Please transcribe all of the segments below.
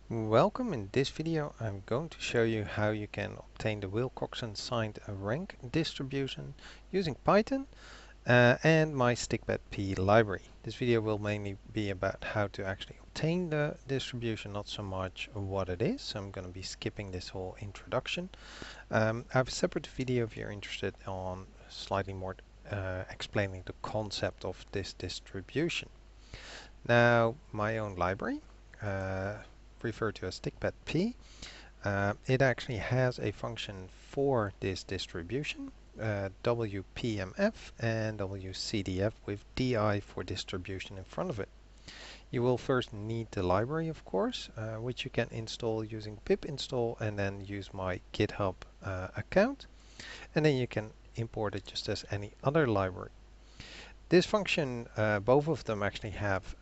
Welcome. In this video I'm going to show you how you can obtain the Wilcoxon Signed Rank Distribution using Python and my stikpetP library. This video will mainly be about how to actually obtain the distribution, not so much what it is. So I'm going to be skipping this whole introduction. I have a separate video if you're interested on slightly more explaining the concept of this distribution. Now, my own library, referred to as stikpetP, it actually has a function for this distribution, WPMF and WCDF with DI for distribution in front of it. You will first need the library, of course, which you can install using pip install and then use my GitHub account. And then you can import it just as any other library. This function, both of them actually have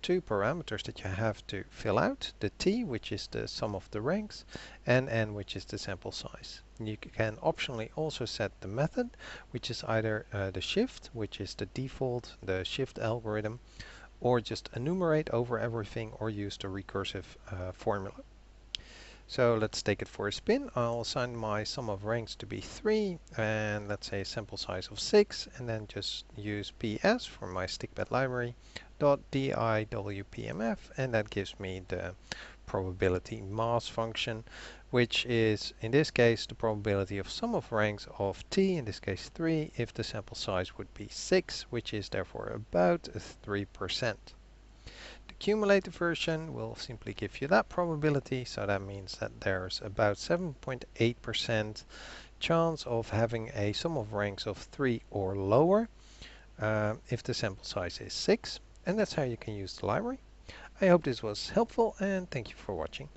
two parameters that you have to fill out, the t, which is the sum of the ranks, and n, which is the sample size. You can optionally also set the method, which is either the shift, which is the default, the shift algorithm, or just enumerate over everything or use the recursive formula. So let's take it for a spin. I'll assign my sum of ranks to be 3 and let's say a sample size of 6, and then just use ps for my stikpet library .diwpmf, and that gives me the probability mass function, which is in this case the probability of sum of ranks of t, in this case 3, if the sample size would be 6, which is therefore about 3%. The cumulative version will simply give you that probability, so that means that there's about 7.8% chance of having a sum of ranks of 3 or lower if the sample size is 6, and that's how you can use the library. I hope this was helpful and thank you for watching.